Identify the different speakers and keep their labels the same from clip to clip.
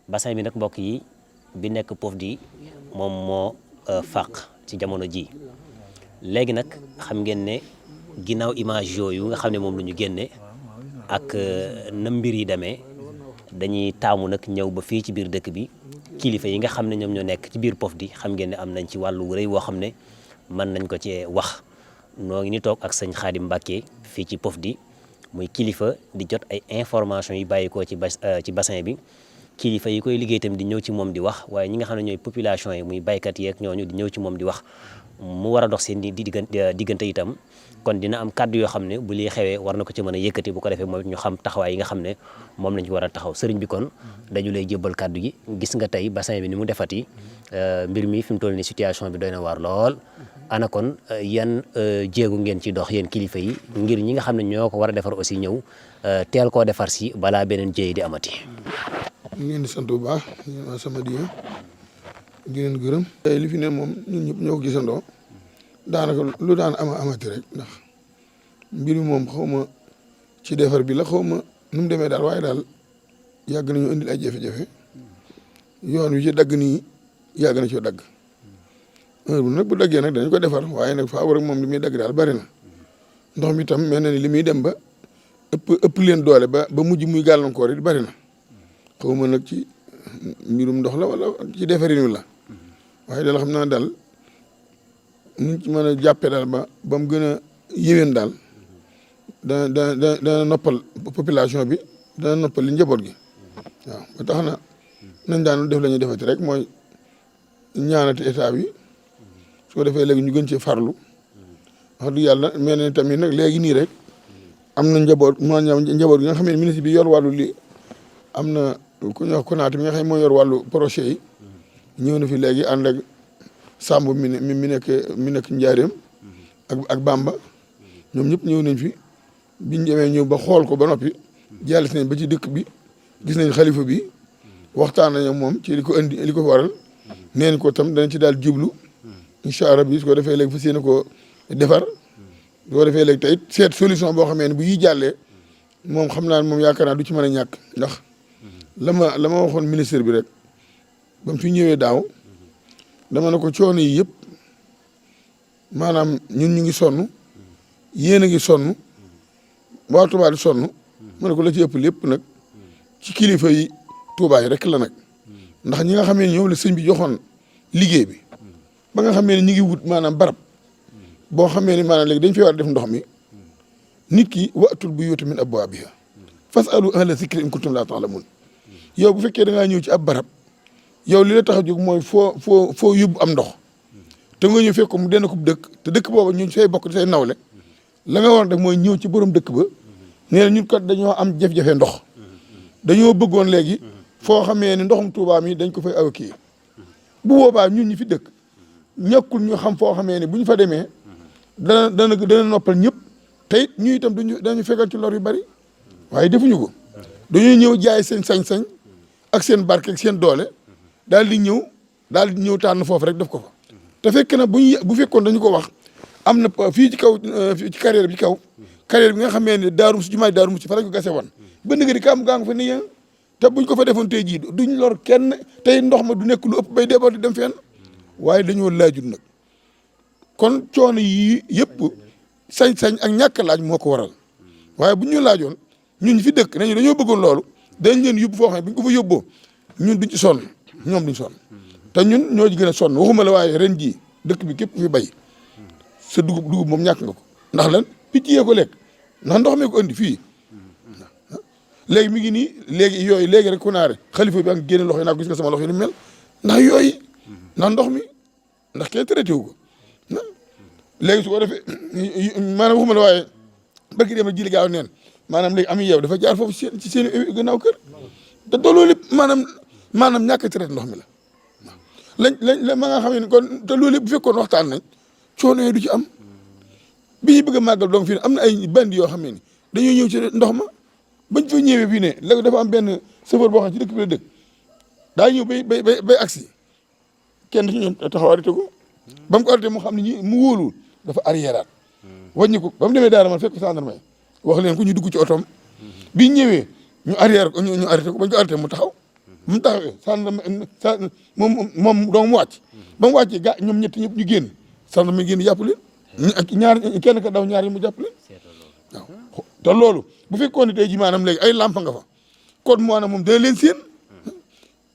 Speaker 1: bassin bi nag mbokk yi bi nekk Pofdy moom moo fàq ci jamono ji léegi nag xam ngeen ne ginnaaw image yooyu nga xam ne moom la ñu génne ak na mbir yi demee dañuy taamu nag ñëw ba fii ci biir dëkk bi kilifa yi nga xam ne ñoom ñoo nekk ci biir Pofdy xam ngeen ne am nañ ci wàllu rëy woo xam ne mën nañ ko cee wax noo ngi ni toog ak sëñ Khadim Mbacke fii ci Pofdy muy kilifa di jot ay information yi bàyyikoo ci bassin bi kilifa yi koy liggéey tamit di ñëw ci moom di wax waaye ñi nga xam ne ñooy population yi muy baykat yeeg ñooñu di ñëw ci moom di wax mu war a dox seen diggante itam kon dina am kàddu yoo xam ne bu liy xewee war na ko ci mën a yëkkati bu ko defee moom ñu xam taxawaay yi nga xam ne moom lañ ci war a taxaw sëriñ bi kon dañu lay jébbal kàddu gi gis nga tey bassin bi ni mu defati mbir mi fi mu toll ni situation bi doy na waar lool ana kon yan jéegu ngeen ci dox yéen kilifa yi ngir ñi nga xam ne ñoo ko war a defar aussi ñëw teel koo defar si balaa beneen jéey di amati.
Speaker 2: ñu ngi leen di sant bu baax yéen As-Samadiyya di leen gërëm. tey li fi ne moom ñun ñëpp ñoo ko gisandoo daanaka lu daan amati rek ndax mbir mi moom xaw ma ci defar bi la xaw ma nu mu demee daal waaye daal yàgg nañu indil ay jafe-jafe yoon wi ci dagg nii yàgg na ci dagg heure bu nag bu daggee nag dañ ko defar waaye nag faaw rek moom li muy dagg daal bari na ndox mi tam mel na ni li muy dem ba ëpp leen doole ba mujj muy gàllankoor it bari na. xaw ma nag ci mbirum ndox la wala ci defarin wi la waaye daal xam naa daal nuñ ci mën a jàppee daal ba mu gën a yéwén daal dana noppal population bi dana noppal li njaboot gi waaw ba tax na nañ daan def la ñuy defati rek mooy ñaanati état bi su ko defee léegi ñu gën cee farlu wax dëgg yàlla mel na tamit nag léegi nii rek am na njaboot maanaam njaboot gi nga xam ne ministre bi yor wàllu li am na ku ñuy wax Konaté mi nga xam ne moo yor wàllu projet yi ñëw na fi léegi ànd ak Samb mi nekk Njaareem ak Bamba ñoom ñëpp ñëw nañ fi biñ demee ñëw ba xool ko ba noppi jàll si nañ ba ci dëkk bi gis nañ xalifa bi waxtaan nañ ak moom ci li ko indi li ko waral neen ko tam danañ ci daal jublu incha allah bi su ko defee léegi fas yéene ko defar su ko defee léegi tey seet solution boo xamee ne bu yi jàllee moom xam naa moom yaakaar naa du ci mën a ñàkk ndax la ma waxoon ministre bi rek ba mu fi ñëwee daaw dama ne ko coono yi yëpp maanaam ñun ñu ngi sonn yéen a ngi sonn waa Touba di sonn ma ne ko la ci ëpp lépp nag ci kilifa yi Touba yi rek la nag ndax ñi nga xamee ne ñoom la sëñ bi joxoon liggéey bi ba nga xamee ne ñu ngi wut maanaam barab boo xamee ne maanaam léegi dañ fi war a def ndox mi nit ki wa'tul buyuuta min abwaabihaa fas'alu ahla zikri in kuntum laa ta'lamuun yow bu fekkee da ngaa ñëw ci ab barab yow li la tax a jóg mooy foo yóbbu am ndox te nga ñëw fekk mu denn ko dëkk te dëkk booba ñun say bokk say nawle la nga war a def mooy ñëw ci borom dëkk ba nee na ñun kat dañoo am jafe-jafe ndox dañoo bëggoon léegi foo xamee ne ndoxum Tuubaa mi dañ ko fay aw kii bu boobaa ñun ñi fi dëkk ñàkkul ñu xam foo xamee ne bu ñu fa demee dana noppal ñëpp te it ñu itam dañu fekkal ci lor yu bari waaye defuñu ko dañoo ñëw jaay seen sañ-sañ ak seen barke ak seen doole daal di ñëw tànn foofu rek def ko fa te fekk na bu fekkoon dañu ko wax am na fii ci kaw ci carrière bi ci kaw carrière bi nga xamee ne Darou jumaay Darou Musti fa lañ ko gase woon ba nëgëri kaam gaa nga fa ni te buñ ko fa defoon tey jii duñ lor kenn tey ndox ma du nekk lu ëpp bay débat di dem fenn waaye dañoo laajut nag kon coono yii yëpp sañ-sañ ak ñàkk laaj moo ko waral waaye bu ñu laajoon ñun fi dëkk nañu dañoo bëggoon loolu dañ leen yóbbu foo xam ne bu ñu ko fa yóbboo ñun duñ ci sonn ñoom duñ sonn te ñun ñoo ci gën a sonn waxuma la waaye ren jii dëkk bi képp fi bay sa dugub moom ñàkk nga ko ndax lan picc yee ko lekk ndax ndox mi ko andi fii léegi mi ngi nii léegi rek ku naare xalifa bi ak génne loxo yi naa gis nga sama loxo yi ni mel ndax yooyu ndax ndox mi ndax kenn traité wu ko léegi su ko defee maanaam waxuma la waaye bëgg dem jili gaaw neen maanaam léegi am yow dafa jaar foofu ci seen gannaaw kër te loolu lépp maanaam ñàkk a traité ndox mi la lañ ma nga xam ne kon te loolu lépp bu fekkoon waxtaan nañ coono yi du ci am bi ñu bëgg a màggal donc fii am na ay bandi yoo xam ne ni dañoo ñëw ci ndox ma bañ fa ñëwee fii ne léegi dafa am benn chauffeur boo xam ci dëkk bi la dëkk daa ñëw bay agsi kenn ci ñoom taxaw arrêté ko ba mu ko arrêté mu xam ne ñi mu wóoluwul dafa arriéraat wàññi ko ba mu demee daara man fekk gendarme wax leen ko ñu dugg ci otoom bi ñëwee ñu arrière ko ñu arrêté ko bañ ko arrêté mu taxaw bu mu taxawee gendarme moom dong mu wàcc ba mu wàccee gaa ñoom ñett ñëpp ñu génn gendarme génn jàpp leen ñaar kenn ka daw ñaar yi mu jàpp leen waaw te loolu bu fekkoon ne tey ji maanaam léegi ay lamp nga fa kon maanaam moom dana leen séen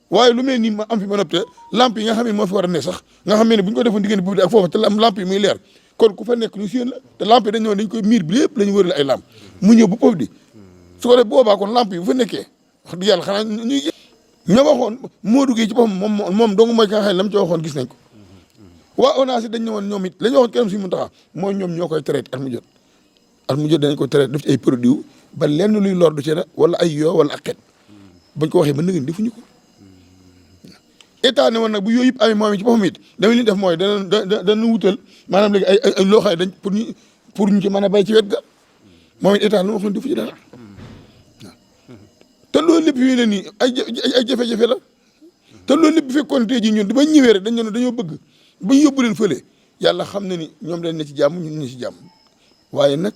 Speaker 2: waaye lu mel ni ma am fi ma noppte lamp yi nga xam ne moo fi war a ne sax nga xam ne bu ñu ko defoon diggante boobu ak foofu te lamp yi muy leer kon ku fa nekk ñu séen la te lamp yi dañ ñëw dañ koy miir bi lépp la ñu wërale ay lamp mu ñëw bu Pofdy su ko def boobaa kon lamp yi bu fa nekkee wax dëgg yàlla xanaa ñuy ña waxoon moo duggee ci boppam moom dong mooy ka nga xam ne la mu ci waxoon gis nañ ko waa ONAS dañ ne woon ñoom it la ñu waxoon kenn si mu taxaw mooy ñoom ñoo koy traité at mu jot dañ ko traité def ci ay produits ba lenn luy lor du ci na wala ay yoo wala ak xet bañ ko waxee ba nëgën defuñu ko état ne woon nag bu yooyu yëpp amee moom ci boppam it dama li def mooy dana wutal maanaam léegi ay loo xam ne dañ pour ñu ci mën a bay ci wet ga moom it état lu ma waxoon defu ci dara te loolu lépp yu ne nii ay jafe-jafe la te loolu lépp bu fekkoon tey jii ñun ba ñëwee rek dañoo bëgg ba ñu yóbbu leen fële yàlla xam na ni ñoom dañ ne ci jàmm ñun ñu ci jàmm waaye nag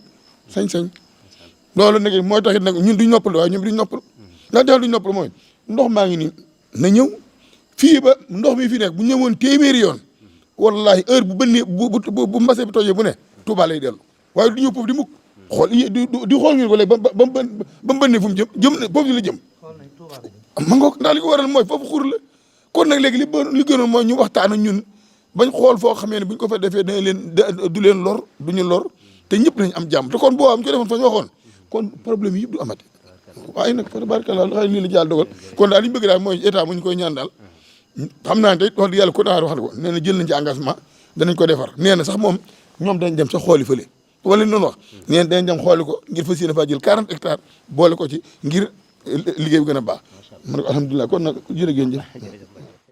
Speaker 2: sañ-sañ loolu nag mooy taxit nag ñun duñ noppal waaye ñoom duñ noppal ndax tax duñ noppal mooy ndox maa ngi nii na ñëw fii ba ndox mi fi nekk bu ñëwoon téeméeri yoon wallahi heure bu bënnee bu mbase bi tojee bu ne Touba lay dellu waaye du ñëw Pofdy di mukk xool di xool ngeen ko léegi ba mu bënnee fu mu jëm Pofdy la jëm ma ngoog ndax li ko waral mooy foofu xur la kon nag léegi li gënoon mooy ñu waxtaan ak ñun bañ xool foo xamee ne buñ ko fa defee dana leen du leen lor du ñu lor te ñëpp nañ am jàmm te kon boo am ko defoon fa ñu waxoon kon problème yi yëpp du amati waaye nag tabaarkalla xëy lii la jàll dogal kon daal li ñu bëgg daal mooy état mu ñu koy ñaan daal xam naa ne tey wax dëgg yàlla ko daal wax na ko nee na jël nañ ci engagement danañ ko defar nee na sax moom ñoom dañ dem sax xooli fële wala li noonu wax nee na dañ dem xooli ko ngir fas yéene faa jël 40 hectares boole ko ci ngir liggéey bi gën a baax man ko alhamdulilah kon nag jërë ngeen jëf